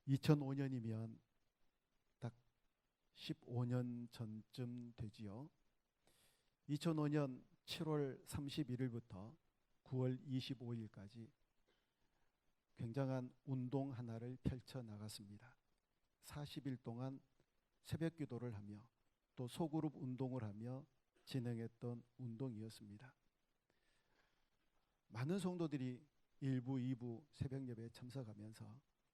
2005년이면 딱 15년 전쯤 되지요. 2005년 7월 31일부터 9월 25일까지 굉장한 운동 하나를 펼쳐 나갔습니다. 40일 동안 새벽 기도를 하며 또 소그룹 운동을 하며 진행했던 운동이었습니다. 많은 성도들이 1부, 2부 새벽 예배에 참석하면서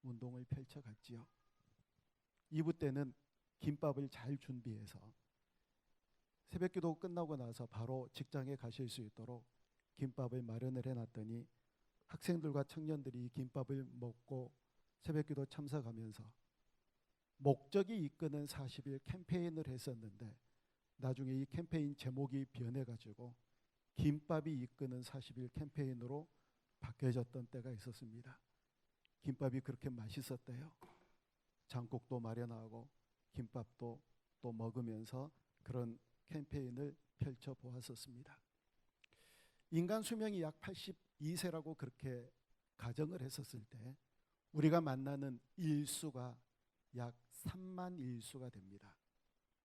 운동을 펼쳐갔지요. 2부 때는 김밥을 잘 준비해서 새벽 기도 끝나고 나서 바로 직장에 가실 수 있도록 김밥을 마련을 해놨더니 학생들과 청년들이 김밥을 먹고 새벽 기도 참석하면서 목적이 이끄는 40일 캠페인을 했었는데 나중에 이 캠페인 제목이 변해가지고 김밥이 이끄는 40일 캠페인으로 바뀌어졌던 때가 있었습니다. 김밥이 그렇게 맛있었대요. 장국도 마련하고 김밥도 또 먹으면서 그런 캠페인을 펼쳐보았었습니다. 인간 수명이 약 82세라고 그렇게 가정을 했었을 때 우리가 만나는 일수가 약 3만 일수가 됩니다.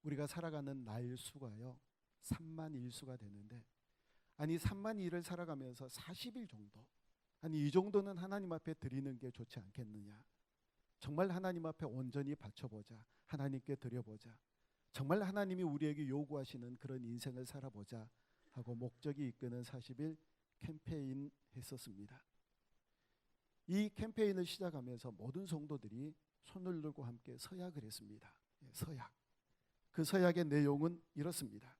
우리가 살아가는 날 수가요 3만 일수가 되는데 아니 3만 일을 살아가면서 40일 정도 아니 이 정도는 하나님 앞에 드리는 게 좋지 않겠느냐. 정말 하나님 앞에 온전히 바쳐보자. 하나님께 드려보자. 정말 하나님이 우리에게 요구하시는 그런 인생을 살아보자 하고 목적이 이끄는 40일 캠페인 했었습니다. 이 캠페인을 시작하면서 모든 성도들이 손을 들고 함께 서약을 했습니다. 서약. 그 서약의 내용은 이렇습니다.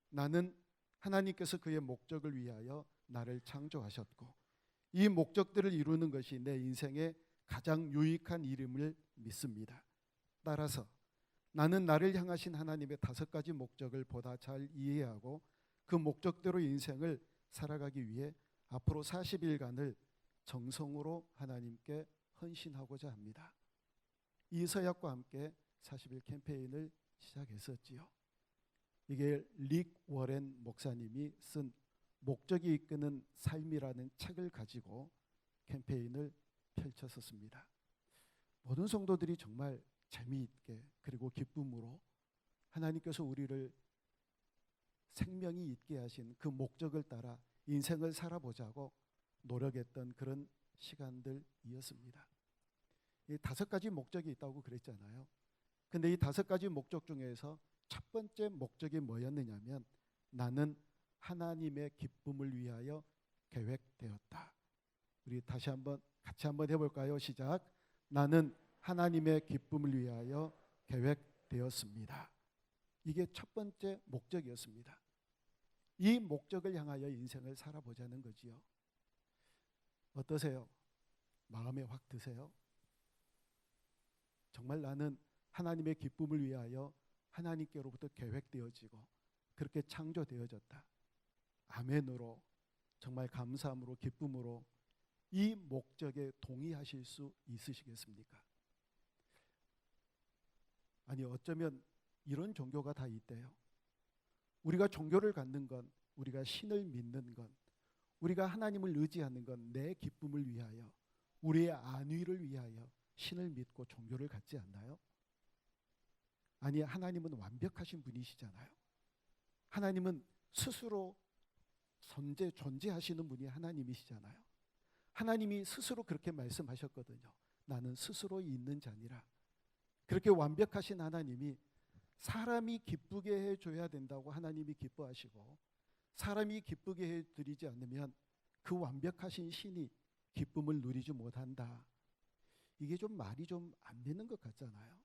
나는 하나님께서 그의 목적을 위하여 나를 창조하셨고 이 목적들을 이루는 것이 내 인생의 가장 유익한 일임을 믿습니다. 따라서 나는 나를 향하신 하나님의 5가지 목적을 보다 잘 이해하고 그 목적대로 인생을 살아가기 위해 앞으로 40일간을 정성으로 하나님께 헌신하고자 합니다. 이 서약과 함께 40일 캠페인을 시작했었지요. 이게 릭 워렌 목사님이 쓴 목적이 이끄는 삶이라는 책을 가지고 캠페인을 펼쳤었습니다. 모든 성도들이 정말 재미있게 그리고 기쁨으로 하나님께서 우리를 생명이 있게 하신 그 목적을 따라 인생을 살아보자고 노력했던 그런 시간들이었습니다. 이 5가지 목적이 있다고 그랬잖아요. 근데 이 5가지 목적 중에서 첫 번째 목적이 뭐였느냐면 나는 하나님의 기쁨을 위하여 계획되었다. 우리 다시 한번 같이 한번 해볼까요? 시작. 나는 하나님의 기쁨을 위하여 계획되었습니다. 이게 첫 번째 목적이었습니다. 이 목적을 향하여 인생을 살아보자는 거지요. 어떠세요? 마음에 확 드세요? 정말 나는 하나님의 기쁨을 위하여 하나님께로부터 계획되어지고 그렇게 창조되어졌다. 아멘으로 정말 감사함으로 기쁨으로 이 목적에 동의하실 수 있으시겠습니까? 아니 어쩌면 이런 종교가 다 있대요. 우리가 종교를 갖는 건 우리가 신을 믿는 건 우리가 하나님을 의지하는 건 내 기쁨을 위하여 우리의 안위를 위하여 신을 믿고 종교를 갖지 않나요? 아니 하나님은 완벽하신 분이시잖아요. 하나님은 스스로 존재하시는 분이 하나님이시잖아요. 하나님이 스스로 그렇게 말씀하셨거든요. 나는 스스로 있는 자니라. 그렇게 완벽하신 하나님이 사람이 기쁘게 해줘야 된다고 하나님이 기뻐하시고 사람이 기쁘게 해드리지 않으면 그 완벽하신 신이 기쁨을 누리지 못한다. 이게 좀 말이 좀 안 되는 것 같잖아요.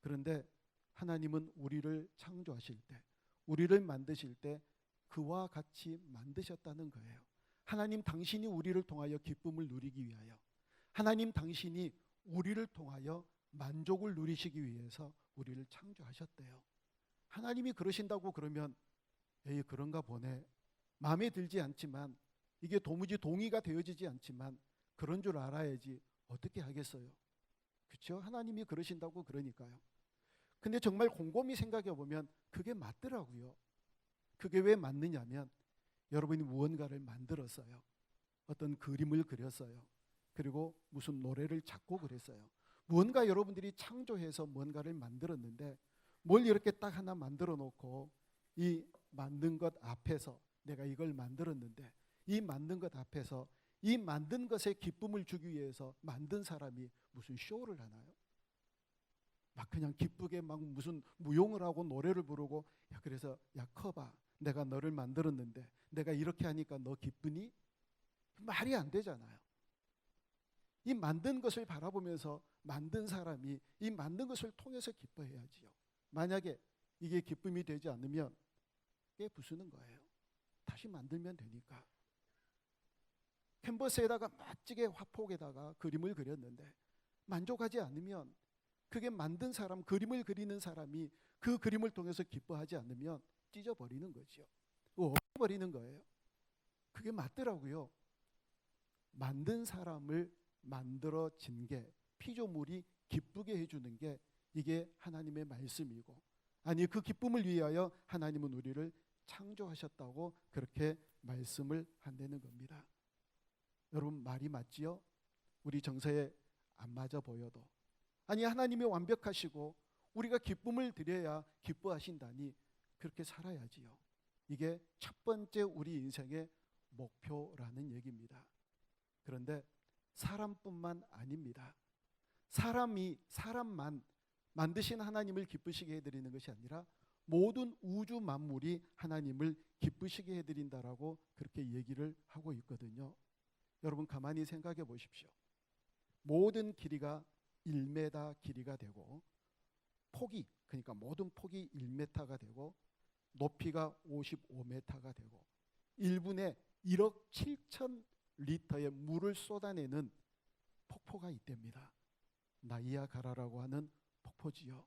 그런데 하나님은 우리를 창조하실 때 우리를 만드실 때 그와 같이 만드셨다는 거예요. 하나님 당신이 우리를 통하여 기쁨을 누리기 위하여 하나님 당신이 우리를 통하여 만족을 누리시기 위해서 우리를 창조하셨대요. 하나님이 그러신다고 그러면 에이 그런가 보네. 마음에 들지 않지만 이게 도무지 동의가 되어지지 않지만 그런 줄 알아야지 어떻게 하겠어요. 그렇죠? 하나님이 그러신다고 그러니까요. 근데 정말 곰곰이 생각해 보면 그게 맞더라고요. 그게 왜 맞느냐면 여러분이 무언가를 만들었어요. 어떤 그림을 그렸어요. 그리고 무슨 노래를 작곡을 했어요. 뭔가 여러분들이 창조해서 뭔가를 만들었는데 뭘 이렇게 딱 하나 만들어 놓고 이 만든 것 앞에서 내가 이걸 만들었는데 이 만든 것 앞에서 이 만든 것에 기쁨을 주기 위해서 만든 사람이 무슨 쇼를 하나요? 막 그냥 기쁘게 막 무슨 무용을 하고 노래를 부르고 야 그래서 야 커봐 내가 너를 만들었는데 내가 이렇게 하니까 너 기쁘니? 말이 안 되잖아요. 이 만든 것을 바라보면서 만든 사람이 이 만든 것을 통해서 기뻐해야지요. 만약에 이게 기쁨이 되지 않으면 깨 부수는 거예요. 다시 만들면 되니까. 캔버스에다가 멋지게 화폭에다가 그림을 그렸는데 만족하지 않으면 그게 만든 사람, 그림을 그리는 사람이 그 그림을 통해서 기뻐하지 않으면 찢어버리는 거죠. 없애버리는 거예요. 그게 맞더라고요. 만든 사람을 만들어진 게 피조물이 기쁘게 해주는 게 이게 하나님의 말씀이고 아니 그 기쁨을 위하여 하나님은 우리를 창조하셨다고 그렇게 말씀을 한다는 겁니다. 여러분 말이 맞지요? 우리 정서에 안 맞아 보여도 아니 하나님이 완벽하시고 우리가 기쁨을 드려야 기뻐하신다니 그렇게 살아야지요. 이게 첫 번째 우리 인생의 목표라는 얘기입니다. 그런데 사람뿐만 아닙니다. 사람만 만드신 하나님을 기쁘시게 해드리는 것이 아니라 모든 우주 만물이 하나님을 기쁘시게 해드린다라고 그렇게 얘기를 하고 있거든요. 여러분 가만히 생각해 보십시오. 모든 길이가 1m 길이가 되고 폭이 그러니까 모든 폭이 1m가 되고 높이가 55m가 되고 1분에 1억 7천 리터의 물을 쏟아내는 폭포가 있답니다. 나이아가라라고 하는 폭포지요.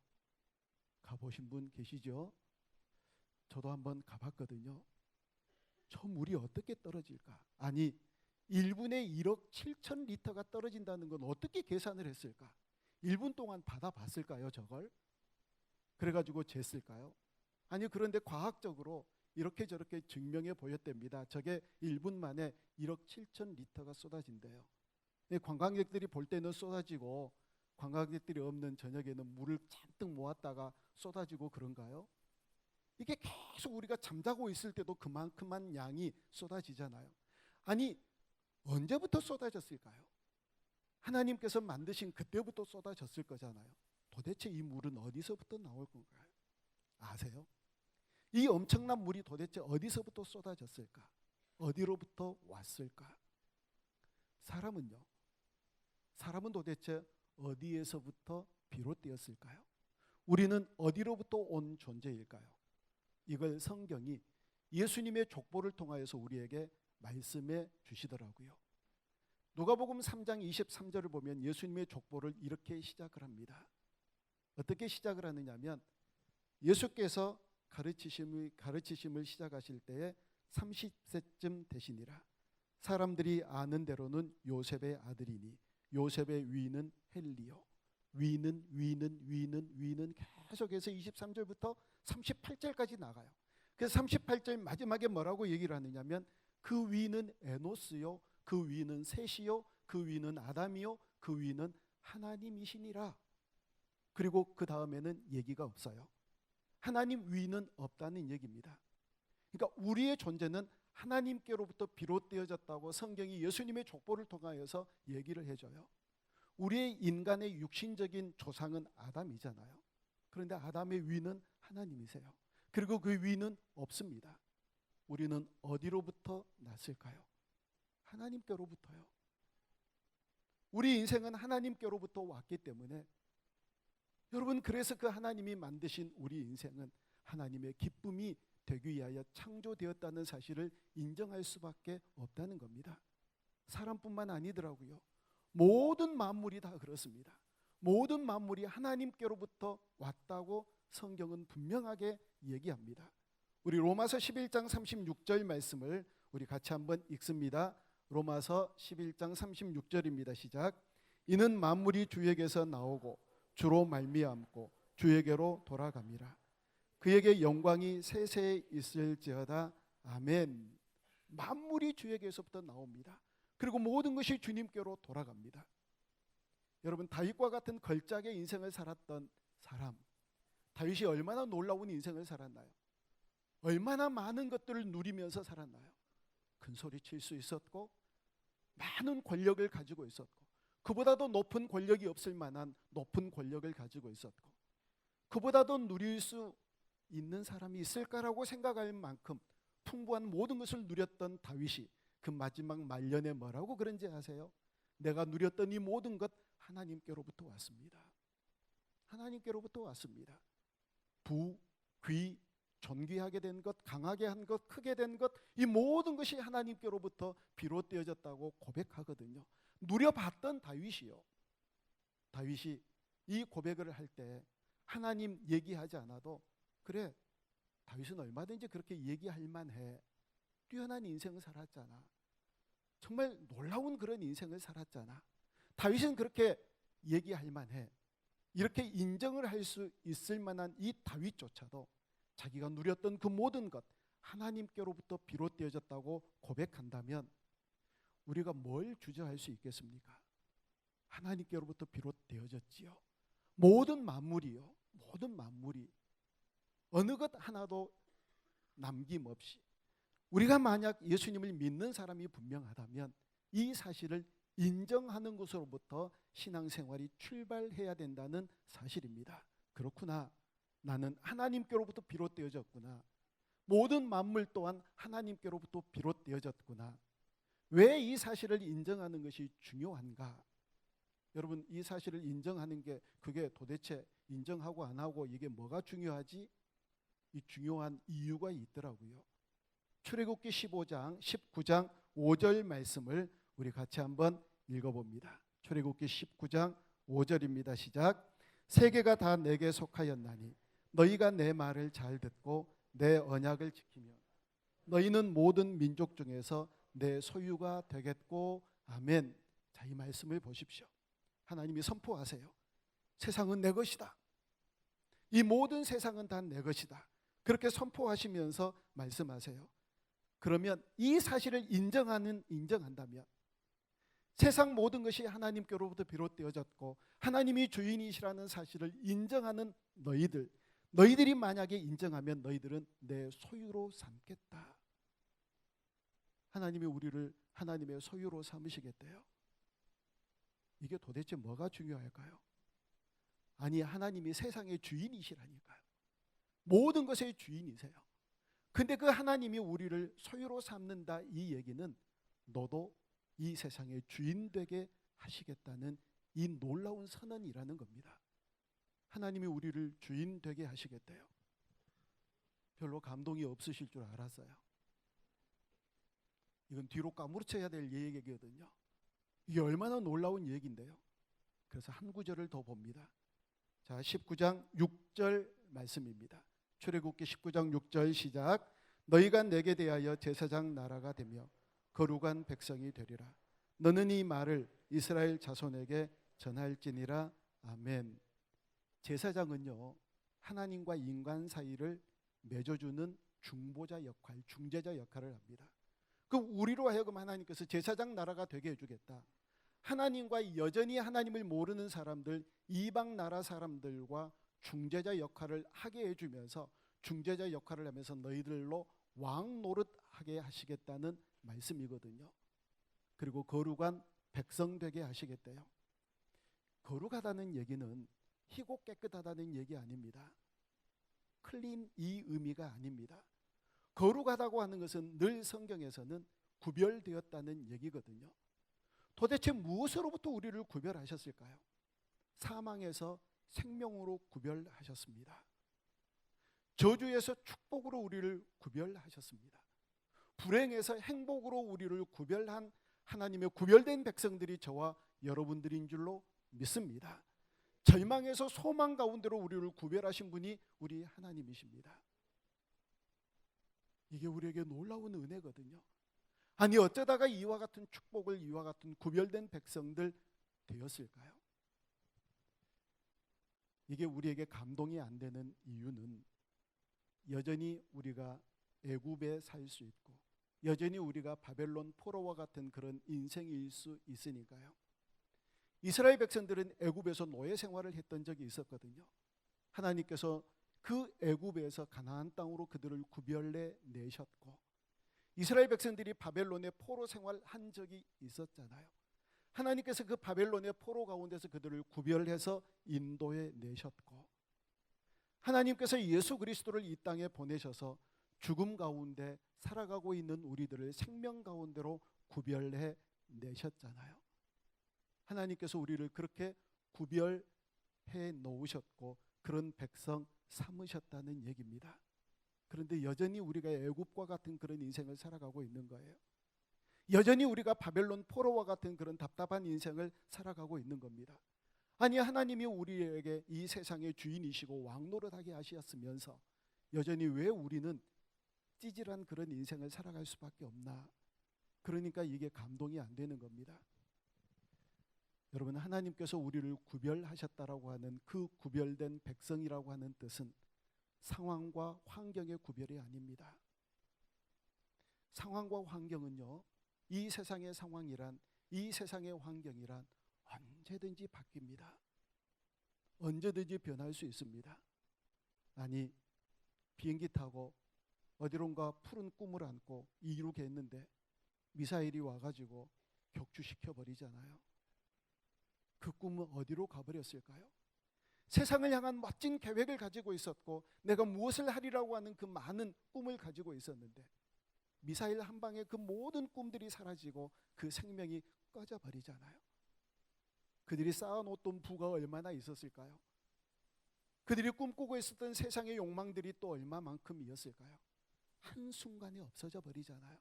가보신 분 계시죠? 저도 한번 가봤거든요. 저 물이 어떻게 떨어질까? 아니 1분에 1억 7천 리터가 떨어진다는 건 어떻게 계산을 했을까? 1분 동안 받아봤을까요 저걸? 그래가지고 쟀을까요? 아니 그런데 과학적으로 이렇게 저렇게 증명해 보였답니다. 저게 1분 만에 1억 7천 리터가 쏟아진대요. 관광객들이 볼 때는 쏟아지고 관광객들이 없는 저녁에는 물을 잔뜩 모았다가 쏟아지고 그런가요? 이게 계속 우리가 잠자고 있을 때도 그만큼만 양이 쏟아지잖아요. 아니 언제부터 쏟아졌을까요? 하나님께서 만드신 그때부터 쏟아졌을 거잖아요. 도대체 이 물은 어디서부터 나올 건가요? 아세요? 이 엄청난 물이 도대체 어디서부터 쏟아졌을까? 어디로부터 왔을까? 사람은 도대체 어디에서부터 비롯되었을까요? 우리는 어디로부터 온 존재일까요? 이걸 성경이 예수님의 족보를 통하여서 우리에게 말씀해 주시더라고요. 누가복음 3장 23절을 보면 예수님의 족보를 이렇게 시작을 합니다. 어떻게 시작을 하느냐면 예수께서 가르치심을 시작하실 때에 30세쯤 되시니라. 사람들이 아는 대로는 요셉의 아들이니 요셉의 위는 헬리요. 위는 계속해서 23절부터 38절까지 나가요. 그래서 38절 마지막에 뭐라고 얘기를 하느냐면 그 위는 에노스요, 그 위는 셋이요, 그 위는 아담이요, 그 위는 하나님이시니라. 그리고 그 다음에는 얘기가 없어요. 하나님 위는 없다는 얘기입니다. 그러니까 우리의 존재는 하나님께로부터 비롯되어졌다고 성경이 예수님의 족보를 통하여서 얘기를 해줘요. 우리의 인간의 육신적인 조상은 아담이잖아요. 그런데 아담의 위는 하나님이세요. 그리고 그 위는 없습니다. 우리는 어디로부터 났을까요? 하나님께로부터요. 우리 인생은 하나님께로부터 왔기 때문에 여러분 그래서 그 하나님이 만드신 우리 인생은 하나님의 기쁨이 되기 위하여 창조되었다는 사실을 인정할 수밖에 없다는 겁니다. 사람뿐만 아니더라고요. 모든 만물이 다 그렇습니다. 모든 만물이 하나님께로부터 왔다고 성경은 분명하게 얘기합니다. 우리 로마서 11장 36절 말씀을 우리 같이 한번 읽습니다. 로마서 11장 36절입니다. 시작. 이는 만물이 주에게서 나오고 주로 말미암고 주에게로 돌아갑니다. 그에게 영광이 세세에 있을지어다. 아멘. 만물이 주에게서부터 나옵니다. 그리고 모든 것이 주님께로 돌아갑니다. 여러분, 다윗과 같은 걸작의 인생을 살았던 사람, 다윗이 얼마나 놀라운 인생을 살았나요? 얼마나 많은 것들을 누리면서 살았나요? 큰 소리 칠 수 있었고 많은 권력을 가지고 있었고, 그보다도 높은 권력이 없을 만한 높은 권력을 가지고 있었고, 그보다도 누릴 수 있는 사람이 있을까라고 생각할 만큼 풍부한 모든 것을 누렸던 다윗이 그 마지막 말년에 뭐라고 그런지 아세요? 내가 누렸던 이 모든 것 하나님께로부터 왔습니다. 하나님께로부터 왔습니다. 부, 귀, 존귀하게 된 것, 강하게 한 것, 크게 된 것, 이 모든 것이 하나님께로부터 비롯되어졌다고 고백하거든요. 누려봤던 다윗이요. 다윗이 이 고백을 할 때 하나님 얘기하지 않아도, 그래, 다윗은 얼마든지 그렇게 얘기할 만해. 뛰어난 인생을 살았잖아. 정말 놀라운 그런 인생을 살았잖아. 다윗은 그렇게 얘기할 만해. 이렇게 인정을 할 수 있을 만한 이 다윗조차도 자기가 누렸던 그 모든 것 하나님께로부터 비롯되어졌다고 고백한다면 우리가 뭘 주저할 수 있겠습니까? 하나님께로부터 비롯되어졌지요. 모든 만물이요, 모든 만물이 어느 것 하나도 남김없이, 우리가 만약 예수님을 믿는 사람이 분명하다면 이 사실을 인정하는 것으로부터 신앙생활이 출발해야 된다는 사실입니다. 그렇구나, 나는 하나님께로부터 비롯되어졌구나. 모든 만물 또한 하나님께로부터 비롯되어졌구나. 왜 이 사실을 인정하는 것이 중요한가? 여러분, 이 사실을 인정하는 게, 그게 도대체 인정하고 안 하고 이게 뭐가 중요하지? 이 중요한 이유가 있더라고요. 출애굽기 15장 19장 5절 말씀을 우리 같이 한번 읽어봅니다. 출애굽기 19장 5절입니다. 시작. 세계가 다 내게 속하였나니 너희가 내 말을 잘 듣고 내 언약을 지키면 너희는 모든 민족 중에서 내 소유가 되겠고. 아멘. 자, 이 말씀을 보십시오. 하나님이 선포하세요. 세상은 내 것이다. 이 모든 세상은 다 내 것이다. 그렇게 선포하시면서 말씀하세요. 그러면 이 사실을 인정한다면, 세상 모든 것이 하나님께로부터 비롯되어졌고 하나님이 주인이시라는 사실을 인정하는 너희들이 만약에 인정하면 너희들은 내 소유로 삼겠다. 하나님이 우리를 하나님의 소유로 삼으시겠대요. 이게 도대체 뭐가 중요할까요? 아니, 하나님이 세상의 주인이시라니까요. 모든 것의 주인이세요. 근데 그 하나님이 우리를 소유로 삼는다, 이 얘기는 너도 이 세상의 주인 되게 하시겠다는 이 놀라운 선언이라는 겁니다. 하나님이 우리를 주인 되게 하시겠대요. 별로 감동이 없으실 줄 알았어요. 이건 뒤로 까무러쳐야 될 얘기거든요. 이게 얼마나 놀라운 얘기인데요. 그래서 한 구절을 더 봅니다. 자, 19장 6절 말씀입니다. 출애굽기 19장 6절 시작. 너희가 내게 대하여 제사장 나라가 되며 거룩한 백성이 되리라. 너는 이 말을 이스라엘 자손에게 전할지니라. 아멘. 제사장은요, 하나님과 인간 사이를 맺어주는 중보자 역할, 중재자 역할을 합니다. 그 우리로 하여금 하나님께서 제사장 나라가 되게 해주겠다. 하나님과 여전히 하나님을 모르는 사람들, 이방 나라 사람들과 중재자 역할을 하게 해주면서, 중재자 역할을 하면서 너희들로 왕 노릇하게 하시겠다는 말씀이거든요. 그리고 거룩한 백성 되게 하시겠대요. 거룩하다는 얘기는 희고 깨끗하다는 얘기 아닙니다. 클린, 이 의미가 아닙니다. 거룩하다고 하는 것은 늘 성경에서는 구별되었다는 얘기거든요. 도대체 무엇으로부터 우리를 구별하셨을까요? 사망에서 생명으로 구별하셨습니다. 저주에서 축복으로 우리를 구별하셨습니다. 불행에서 행복으로 우리를 구별한 하나님의 구별된 백성들이 저와 여러분들인 줄로 믿습니다. 절망에서 소망 가운데로 우리를 구별하신 분이 우리 하나님이십니다. 이게 우리에게 놀라운 은혜거든요. 아니, 어쩌다가 이와 같은 축복을, 이와 같은 구별된 백성들 되었을까요? 이게 우리에게 감동이 안 되는 이유는 여전히 우리가 애굽에 살 수 있고 여전히 우리가 바벨론 포로와 같은 그런 인생일 수 있으니까요. 이스라엘 백성들은 애굽에서 노예 생활을 했던 적이 있었거든요. 하나님께서 그 애굽에서 가나안 땅으로 그들을 구별해 내셨고, 이스라엘 백성들이 바벨론의 포로 생활한 적이 있었잖아요. 하나님께서 그 바벨론의 포로 가운데서 그들을 구별해서 인도해 내셨고, 하나님께서 예수 그리스도를 이 땅에 보내셔서 죽음 가운데 살아가고 있는 우리들을 생명 가운데로 구별해 내셨잖아요. 하나님께서 우리를 그렇게 구별해 놓으셨고 그런 백성 삼으셨다는 얘기입니다. 그런데 여전히 우리가 애굽과 같은 그런 인생을 살아가고 있는 거예요. 여전히 우리가 바벨론 포로와 같은 그런 답답한 인생을 살아가고 있는 겁니다. 아니, 하나님이 우리에게 이 세상의 주인이시고 왕노릇하게 하셨으면서 여전히 왜 우리는 찌질한 그런 인생을 살아갈 수밖에 없나? 그러니까 이게 감동이 안 되는 겁니다. 여러분, 하나님께서 우리를 구별하셨다라고 하는 그 구별된 백성이라고 하는 뜻은 상황과 환경의 구별이 아닙니다. 상황과 환경은요, 이 세상의 상황이란, 이 세상의 환경이란 언제든지 바뀝니다. 언제든지 변할 수 있습니다. 아니, 비행기 타고 어디론가 푸른 꿈을 안고 이루겠는데 미사일이 와가지고 격추시켜버리잖아요. 그 꿈은 어디로 가버렸을까요? 세상을 향한 멋진 계획을 가지고 있었고 내가 무엇을 하리라고 하는 그 많은 꿈을 가지고 있었는데 미사일 한 방에 그 모든 꿈들이 사라지고 그 생명이 꺼져버리잖아요. 그들이 쌓아놓던 부가 얼마나 있었을까요? 그들이 꿈꾸고 있었던 세상의 욕망들이 또 얼마만큼이었을까요? 한순간에 없어져 버리잖아요.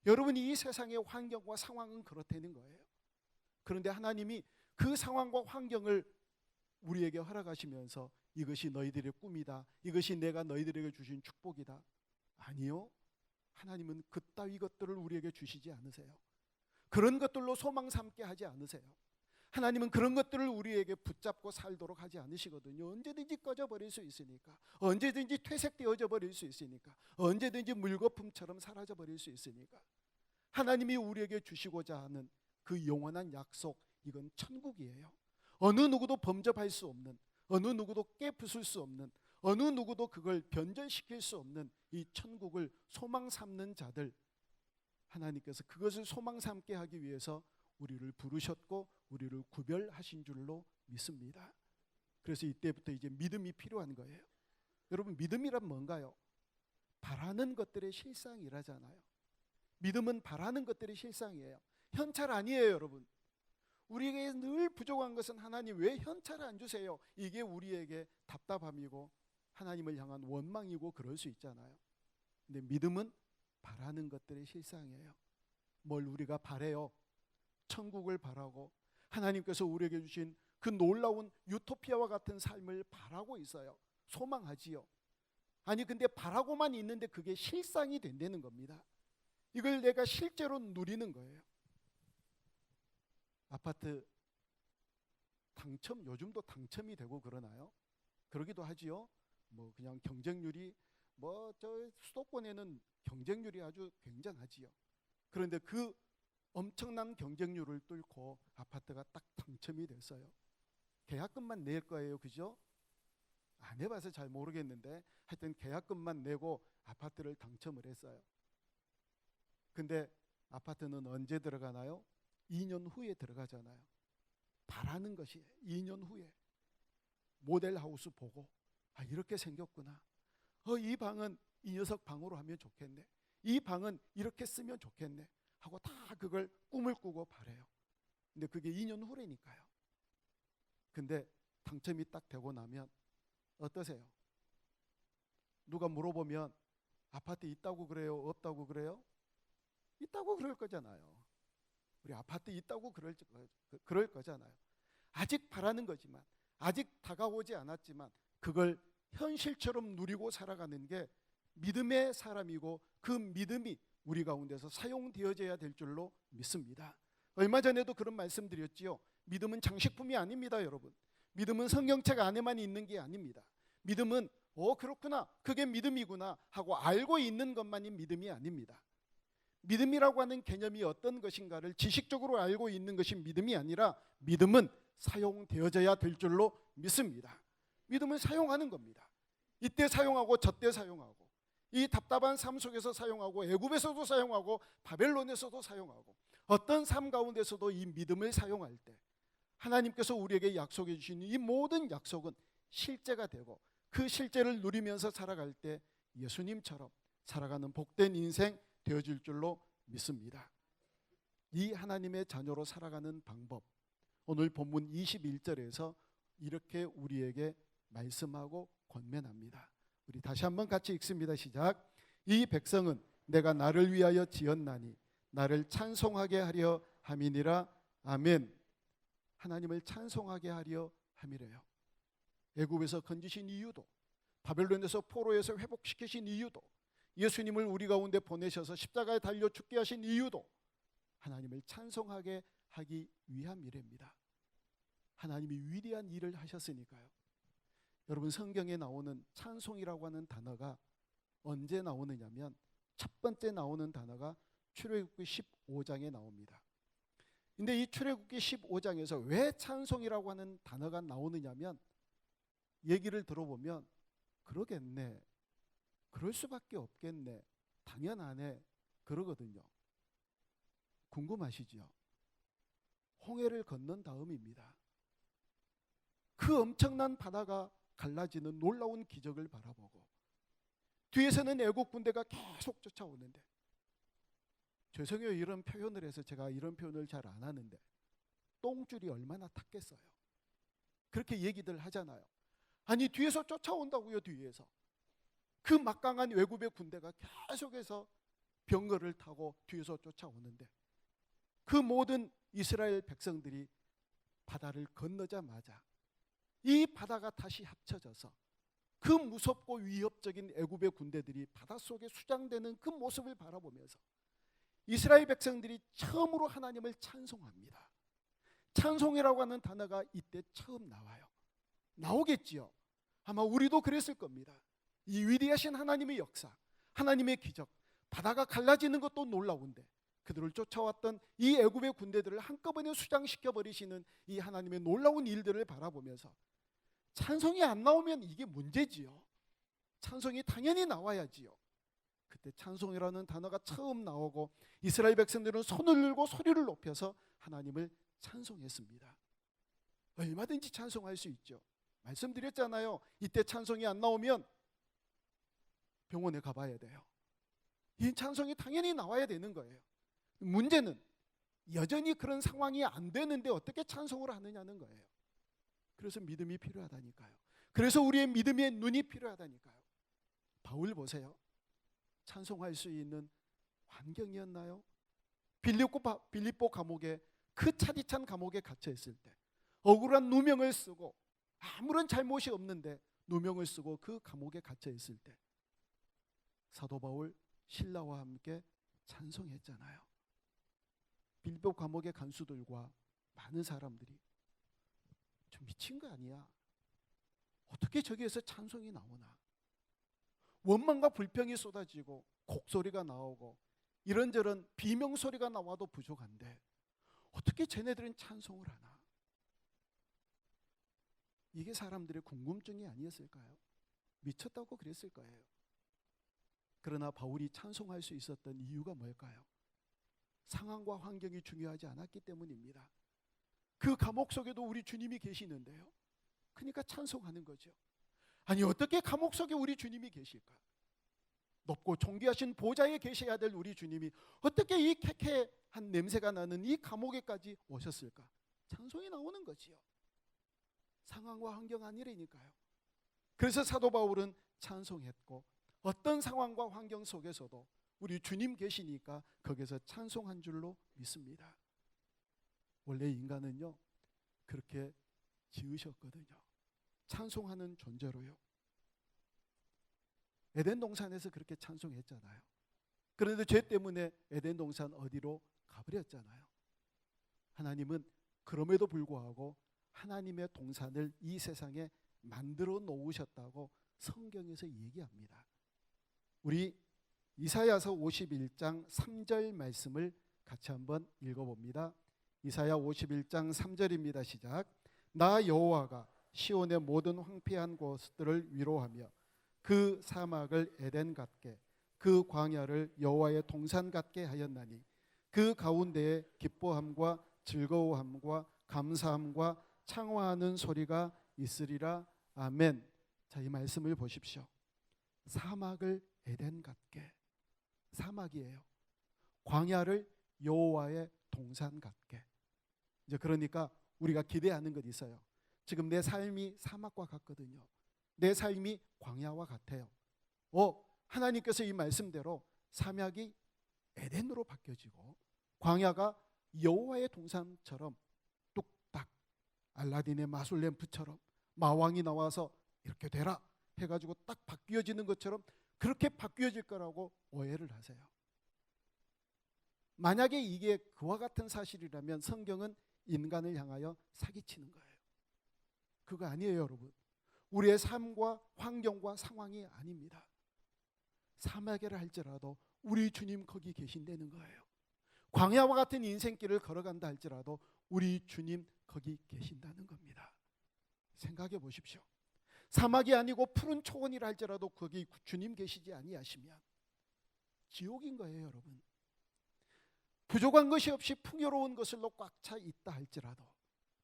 여러분, 이 세상의 환경과 상황은 그렇다는 거예요. 그런데 하나님이 그 상황과 환경을 우리에게 허락하시면서 이것이 너희들의 꿈이다, 이것이 내가 너희들에게 주신 축복이다. 아니요, 하나님은 그따위 것들을 우리에게 주시지 않으세요. 그런 것들로 소망 삼게 하지 않으세요. 하나님은 그런 것들을 우리에게 붙잡고 살도록 하지 않으시거든요. 언제든지 꺼져버릴 수 있으니까, 언제든지 퇴색되어져 버릴 수 있으니까, 언제든지 물거품처럼 사라져버릴 수 있으니까. 하나님이 우리에게 주시고자 하는 그 영원한 약속, 이건 천국이에요. 어느 누구도 범접할 수 없는, 어느 누구도 깨부술 수 없는, 어느 누구도 그걸 변절시킬 수 없는 이 천국을 소망 삼는 자들, 하나님께서 그것을 소망 삼게 하기 위해서 우리를 부르셨고 우리를 구별하신 줄로 믿습니다. 그래서 이때부터 이제 믿음이 필요한 거예요. 여러분, 믿음이란 뭔가요? 바라는 것들의 실상이라잖아요. 믿음은 바라는 것들의 실상이에요. 현찰 아니에요, 여러분. 우리에게 늘 부족한 것은 하나님 왜 현찰을 안 주세요? 이게 우리에게 답답함이고 하나님을 향한 원망이고 그럴 수 있잖아요. 근데 믿음은 바라는 것들의 실상이에요. 뭘 우리가 바래요? 천국을 바라고 하나님께서 우리에게 주신 그 놀라운 유토피아와 같은 삶을 바라고 있어요. 소망하지요. 아니, 근데 바라고만 있는데 그게 실상이 된다는 겁니다. 이걸 내가 실제로 누리는 거예요. 아파트 당첨, 요즘도 당첨이 되고 그러나요? 그러기도 하지요. 뭐 그냥 경쟁률이 저 수도권에는 경쟁률이 아주 굉장하지요. 그런데 그 엄청난 경쟁률을 뚫고 아파트가 딱 당첨이 됐어요. 계약금만 낼 거예요, 그죠? 안 해봐서 잘 모르겠는데 하여튼 계약금만 내고 아파트를 당첨을 했어요. 근데 아파트는 언제 들어가나요? 2년 후에 들어가잖아요. 바라는 것이 2년 후에 모델하우스 보고 이렇게 생겼구나. 이 방은 이 녀석 방으로 하면 좋겠네. 이 방은 이렇게 쓰면 좋겠네 하고 다 그걸 꿈을 꾸고 바래요. 근데 그게 2년 후라니까요. 근데 당첨이 딱 되고 나면 어떠세요? 누가 물어보면 아파트 있다고 그래요? 없다고 그래요? 있다고 그럴 거잖아요. 우리 아파트 있다고 그럴 거잖아요. 아직 바라는 거지만, 아직 다가오지 않았지만 그걸 현실처럼 누리고 살아가는 게 믿음의 사람이고 그 믿음이 우리 가운데서 사용되어져야 될 줄로 믿습니다. 얼마 전에도 그런 말씀 드렸지요. 믿음은 장식품이 아닙니다, 여러분. 믿음은 성경책 안에만 있는 게 아닙니다. 믿음은 그렇구나, 그게 믿음이구나 하고 알고 있는 것만이 믿음이 아닙니다. 믿음이라고 하는 개념이 어떤 것인가를 지식적으로 알고 있는 것이 믿음이 아니라 믿음은 사용되어져야 될 줄로 믿습니다. 믿음을 사용하는 겁니다. 이때 사용하고 저때 사용하고, 이 답답한 삶 속에서 사용하고, 애굽에서도 사용하고, 바벨론에서도 사용하고, 어떤 삶 가운데서도 이 믿음을 사용할 때 하나님께서 우리에게 약속해 주신 이 모든 약속은 실제가 되고, 그 실제를 누리면서 살아갈 때 예수님처럼 살아가는 복된 인생 되어질 줄로 믿습니다. 이 하나님의 자녀로 살아가는 방법, 오늘 본문 21절에서 이렇게 우리에게 말씀하고 권면합니다. 우리 다시 한번 같이 읽습니다. 시작. 이 백성은 내가 나를 위하여 지었나니 나를 찬송하게 하려 함이니라. 아멘. 하나님을 찬송하게 하려 함이래요. 애굽에서 건지신 이유도, 바벨론에서 포로에서 회복시키신 이유도, 예수님을 우리 가운데 보내셔서 십자가에 달려 죽게 하신 이유도 하나님을 찬송하게 하기 위함이랍니다. 하나님이 위대한 일을 하셨으니까요. 여러분, 성경에 나오는 찬송이라고 하는 단어가 언제 나오느냐면 첫 번째 나오는 단어가 출애굽기 15장에 나옵니다. 근데 이 출애굽기 15장에서 왜 찬송이라고 하는 단어가 나오느냐면, 얘기를 들어보면 그러겠네, 그럴 수밖에 없겠네, 당연하네, 그러거든요. 궁금하시죠? 홍해를 건넌 다음입니다. 그 엄청난 바다가 갈라지는 놀라운 기적을 바라보고, 뒤에서는 애국 군대가 계속 쫓아오는데, 죄송해요, 이런 표현을 해서 제가 이런 표현을 잘 안 하는데, 똥줄이 얼마나 탔겠어요. 그렇게 얘기들 하잖아요. 아니, 뒤에서 쫓아온다고요. 뒤에서 그 막강한 애굽의 군대가 계속해서 병거를 타고 뒤에서 쫓아오는데, 그 모든 이스라엘 백성들이 바다를 건너자마자 이 바다가 다시 합쳐져서 그 무섭고 위협적인 애굽의 군대들이 바닷속에 수장되는 그 모습을 바라보면서 이스라엘 백성들이 처음으로 하나님을 찬송합니다. 찬송이라고 하는 단어가 이때 처음 나와요. 나오겠지요. 아마 우리도 그랬을 겁니다. 이 위대하신 하나님의 역사, 하나님의 기적, 바다가 갈라지는 것도 놀라운데 그들을 쫓아왔던 이 애굽의 군대들을 한꺼번에 수장시켜 버리시는 이 하나님의 놀라운 일들을 바라보면서 찬송이 안 나오면 이게 문제지요. 찬송이 당연히 나와야지요. 그때 찬송이라는 단어가 처음 나오고 이스라엘 백성들은 손을 들고 소리를 높여서 하나님을 찬송했습니다. 얼마든지 찬송할 수 있죠. 말씀드렸잖아요. 이때 찬송이 안 나오면 병원에 가봐야 돼요. 이 찬송이 당연히 나와야 되는 거예요. 문제는 여전히 그런 상황이 안 되는데 어떻게 찬송을 하느냐는 거예요. 그래서 믿음이 필요하다니까요. 그래서 우리의 믿음의 눈이 필요하다니까요. 바울 보세요. 찬송할 수 있는 환경이었나요? 빌립보 감옥에, 그 차디찬 감옥에 갇혀 있을 때 억울한 누명을 쓰고 아무런 잘못이 없는데 누명을 쓰고 그 감옥에 갇혀 있을 때 사도 바울 신라와 함께 찬송했잖아요. 빌립보 감옥의 간수들과 많은 사람들이 좀 미친 거 아니야? 어떻게 저기에서 찬송이 나오나? 원망과 불평이 쏟아지고 곡소리가 나오고 이런저런 비명소리가 나와도 부족한데 어떻게 쟤네들은 찬송을 하나? 이게 사람들의 궁금증이 아니었을까요? 미쳤다고 그랬을 거예요. 그러나 바울이 찬송할 수 있었던 이유가 뭘까요? 상황과 환경이 중요하지 않았기 때문입니다. 그 감옥 속에도 우리 주님이 계시는데요. 그러니까 찬송하는 거죠. 아니, 어떻게 감옥 속에 우리 주님이 계실까? 높고 존귀하신 보좌에 계셔야 될 우리 주님이 어떻게 이 쾌쾌한 냄새가 나는 이 감옥에까지 오셨을까? 찬송이 나오는 거지요. 상황과 환경 아니라니까요. 그래서 사도 바울은 찬송했고, 어떤 상황과 환경 속에서도 우리 주님 계시니까 거기서 찬송한 줄로 믿습니다. 원래 인간은요, 그렇게 지으셨거든요. 찬송하는 존재로요. 에덴 동산에서 그렇게 찬송했잖아요. 그런데 죄 때문에 에덴 동산 어디로 가버렸잖아요. 하나님은 그럼에도 불구하고 하나님의 동산을 이 세상에 만들어 놓으셨다고 성경에서 얘기합니다. 우리 이사야서 51장 3절 말씀을 같이 한번 읽어봅니다. 이사야 51장 3절입니다. 시작. 나 여호와가 시온의 모든 황폐한 곳들을 위로하며 그 사막을 에덴 같게 그 광야를 여호와의 동산 같게 하였나니 그 가운데에 기뻐함과 즐거워함과 감사함과 창화하는 소리가 있으리라. 아멘. 자, 이 말씀을 보십시오. 사막을 에덴 같게, 사막이에요. 광야를 여호와의 동산 같게. 이제 그러니까 우리가 기대하는 것 있어요. 지금 내 삶이 사막과 같거든요. 내 삶이 광야와 같아요. 하나님께서 이 말씀대로 사막이 에덴으로 바뀌어지고 광야가 여호와의 동산처럼 뚝딱 알라딘의 마술 램프처럼 마왕이 나와서 이렇게 되라 해가지고 딱 바뀌어지는 것처럼 그렇게 바뀌어질 거라고 오해를 하세요. 만약에 이게 그와 같은 사실이라면 성경은 인간을 향하여 사기치는 거예요. 그거 아니에요, 여러분. 우리의 삶과 환경과 상황이 아닙니다. 사막이라 할지라도 우리 주님 거기 계신다는 거예요. 광야와 같은 인생길을 걸어간다 할지라도 우리 주님 거기 계신다는 겁니다. 생각해 보십시오. 사막이 아니고 푸른 초원이라 할지라도 거기 주님 계시지 아니하시면 지옥인 거예요, 여러분. 부족한 것이 없이 풍요로운 것으로 꽉 차 있다 할지라도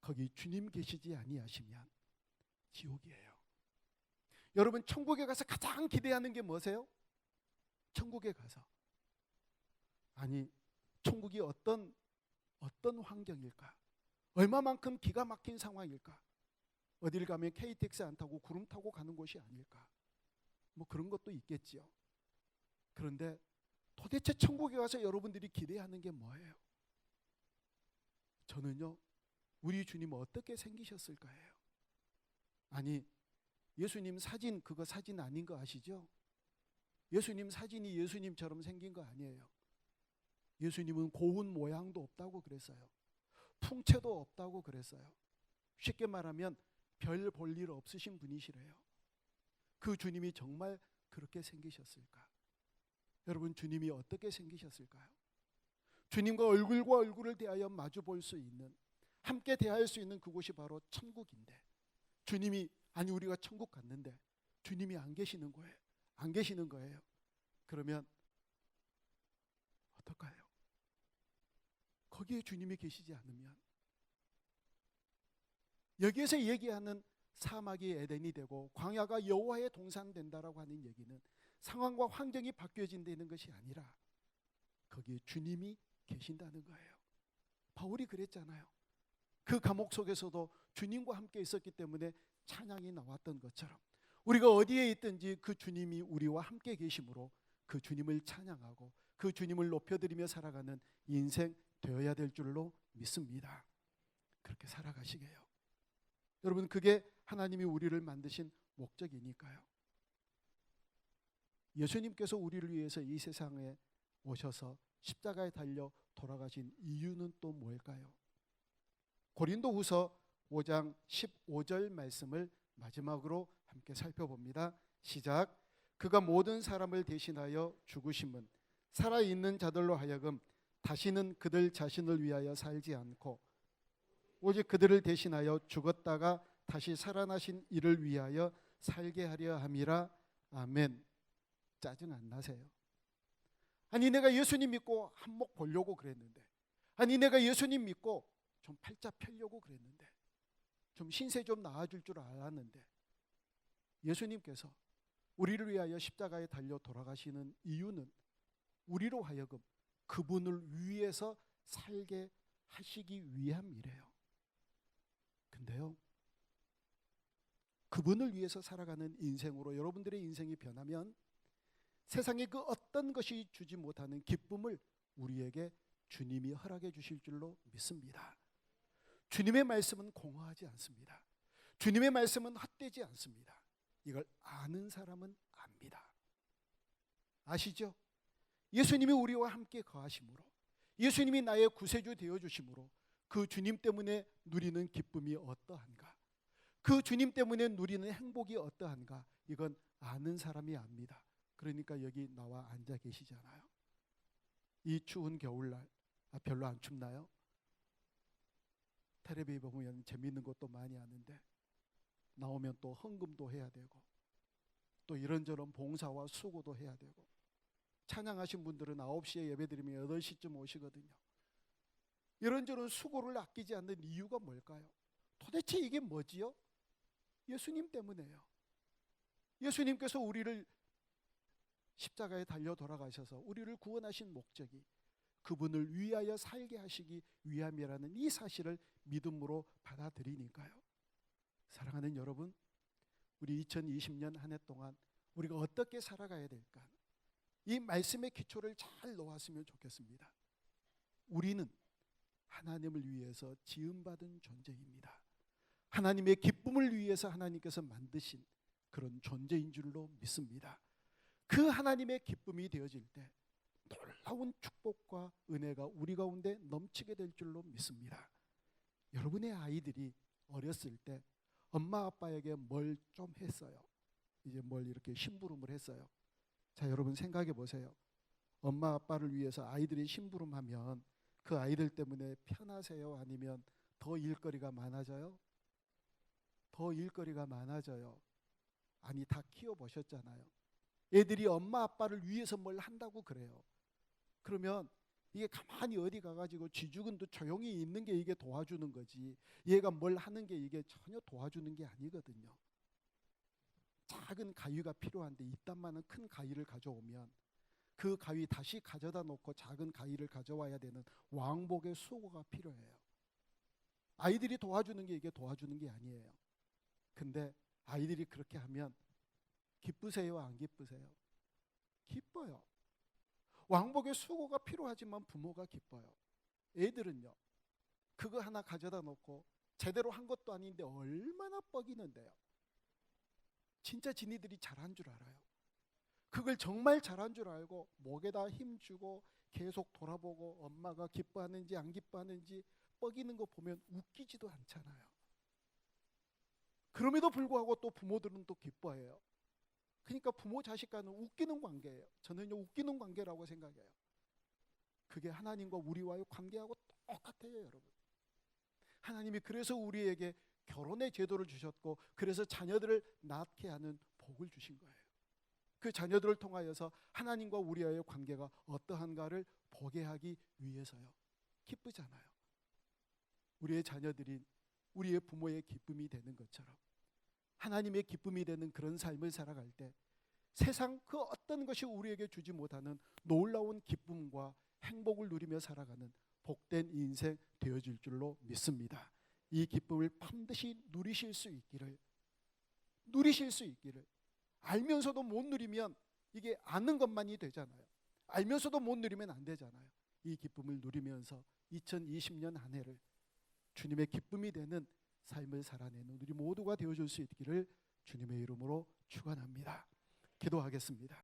거기 주님 계시지 아니하시면 지옥이에요. 여러분, 천국에 가서 가장 기대하는 게 뭐세요? 천국에 가서, 아니 천국이 어떤 환경일까? 얼마만큼 기가 막힌 상황일까? 어딜 가면 KTX 안 타고 구름 타고 가는 곳이 아닐까? 뭐 그런 것도 있겠지요. 그런데 도대체 천국에 가서 여러분들이 기대하는 게 뭐예요? 저는요, 우리 주님 어떻게 생기셨을까요? 아니, 예수님 사진, 그거 사진 아닌 거 아시죠? 예수님 사진이 예수님처럼 생긴 거 아니에요. 예수님은 고운 모양도 없다고 그랬어요. 풍채도 없다고 그랬어요. 쉽게 말하면 별 볼 일 없으신 분이시래요. 그 주님이 정말 그렇게 생기셨을까? 여러분, 주님이 어떻게 생기셨을까요? 주님과 얼굴과 얼굴을 대하여 마주 볼 수 있는, 함께 대할 수 있는 그곳이 바로 천국인데, 주님이, 아니 우리가 천국 갔는데 주님이 안 계시는 거예요. 안 계시는 거예요. 그러면 어떨까요? 거기에 주님이 계시지 않으면, 여기에서 얘기하는 사막이 에덴이 되고 광야가 여호와의 동산 된다라고 하는 얘기는 상황과 환경이 바뀌어진다는 것이 아니라 거기에 주님이 계신다는 거예요. 바울이 그랬잖아요. 그 감옥 속에서도 주님과 함께 있었기 때문에 찬양이 나왔던 것처럼 우리가 어디에 있든지 그 주님이 우리와 함께 계심으로 그 주님을 찬양하고 그 주님을 높여드리며 살아가는 인생 되어야 될 줄로 믿습니다. 그렇게 살아가시게요. 여러분, 그게 하나님이 우리를 만드신 목적이니까요. 예수님께서 우리를 위해서 이 세상에 오셔서 십자가에 달려 돌아가신 이유는 또 뭘까요? 고린도후서 5장 15절 말씀을 마지막으로 함께 살펴봅니다. 시작. 그가 모든 사람을 대신하여 죽으심은 살아있는 자들로 하여금 다시는 그들 자신을 위하여 살지 않고 오직 그들을 대신하여 죽었다가 다시 살아나신 이를 위하여 살게 하려 함이라. 아멘. 짜증 안 나세요? 아니 내가 예수님 믿고 한몫 보려고 그랬는데, 아니 내가 예수님 믿고 좀 팔자 펴려고 그랬는데, 좀 신세 좀 나아질 줄 알았는데, 예수님께서 우리를 위하여 십자가에 달려 돌아가시는 이유는 우리로 하여금 그분을 위해서 살게 하시기 위함이래요. 근데요, 그분을 위해서 살아가는 인생으로 여러분들의 인생이 변하면 세상에 그 어떤 것이 주지 못하는 기쁨을 우리에게 주님이 허락해 주실 줄로 믿습니다. 주님의 말씀은 공허하지 않습니다. 주님의 말씀은 헛되지 않습니다. 이걸 아는 사람은 압니다. 아시죠? 예수님이 우리와 함께 거하심으로, 예수님이 나의 구세주 되어주심으로 그 주님 때문에 누리는 기쁨이 어떠한가, 그 주님 때문에 누리는 행복이 어떠한가, 이건 아는 사람이 압니다. 그러니까 여기 나와 앉아 계시잖아요. 이 추운 겨울날, 별로 안 춥나요? 텔레비 보면 재밌는 것도 많이 하는데 나오면 또 헌금도 해야 되고 또 이런저런 봉사와 수고도 해야 되고, 찬양하신 분들은 9시에 예배드리면 8시쯤 오시거든요. 이런저런 수고를 아끼지 않는 이유가 뭘까요? 도대체 이게 뭐지요? 예수님 때문에요. 예수님께서 우리를 십자가에 달려 돌아가셔서 우리를 구원하신 목적이 그분을 위하여 살게 하시기 위함이라는 이 사실을 믿음으로 받아들이니까요. 사랑하는 여러분, 우리 2020년 한 해 동안 우리가 어떻게 살아가야 될까? 이 말씀의 기초를 잘 놓았으면 좋겠습니다. 우리는 하나님을 위해서 지음받은 존재입니다. 하나님의 기쁨을 위해서 하나님께서 만드신 그런 존재인 줄로 믿습니다. 그 하나님의 기쁨이 되어질 때 놀라운 축복과 은혜가 우리 가운데 넘치게 될 줄로 믿습니다. 여러분의 아이들이 어렸을 때 엄마 아빠에게 뭘 좀 했어요. 이제 뭘 이렇게 심부름을 했어요. 자, 여러분 생각해 보세요. 엄마 아빠를 위해서 아이들이 심부름하면 그 아이들 때문에 편하세요? 아니면 더 일거리가 많아져요? 더 일거리가 많아져요. 아니, 다 키워보셨잖아요. 애들이 엄마 아빠를 위해서 뭘 한다고 그래요. 그러면 이게 가만히 어디 가가지고 쥐죽은도 조용히 있는 게 이게 도와주는 거지, 얘가 뭘 하는 게 이게 전혀 도와주는 게 아니거든요. 작은 가위가 필요한데 이딴만한 큰 가위를 가져오면 그 가위 다시 가져다 놓고 작은 가위를 가져와야 되는 왕복의 수고가 필요해요. 아이들이 도와주는 게 이게 도와주는 게 아니에요. 근데 아이들이 그렇게 하면 기쁘세요? 안 기쁘세요? 기뻐요. 왕복의 수고가 필요하지만 부모가 기뻐요. 애들은요, 그거 하나 가져다 놓고 제대로 한 것도 아닌데 얼마나 뻐기는데요. 진짜 지니들이 잘한 줄 알아요. 그걸 정말 잘한 줄 알고 목에다 힘주고 계속 돌아보고 엄마가 기뻐하는지 안 기뻐하는지 뻐기는 거 보면 웃기지도 않잖아요. 그럼에도 불구하고 또 부모들은 또 기뻐해요. 그러니까 부모 자식 간은 웃기는 관계예요. 저는요, 웃기는 관계라고 생각해요. 그게 하나님과 우리와의 관계하고 똑같아요, 여러분. 하나님이 그래서 우리에게 결혼의 제도를 주셨고, 그래서 자녀들을 낳게 하는 복을 주신 거예요. 그 자녀들을 통하여서 하나님과 우리와의 관계가 어떠한가를 보게 하기 위해서요. 기쁘잖아요. 우리의 자녀들이 우리의 부모의 기쁨이 되는 것처럼 하나님의 기쁨이 되는 그런 삶을 살아갈 때 세상 그 어떤 것이 우리에게 주지 못하는 놀라운 기쁨과 행복을 누리며 살아가는 복된 인생 되어질 줄로 믿습니다. 이 기쁨을 반드시 누리실 수 있기를, 알면서도 못 누리면 이게 아는 것만이 되잖아요. 알면서도 못 누리면 안 되잖아요. 이 기쁨을 누리면서 2020년 한 해를 주님의 기쁨이 되는 삶을 살아내는 우리 모두가 되어줄 수 있기를 주님의 이름으로 축원합니다. 기도하겠습니다.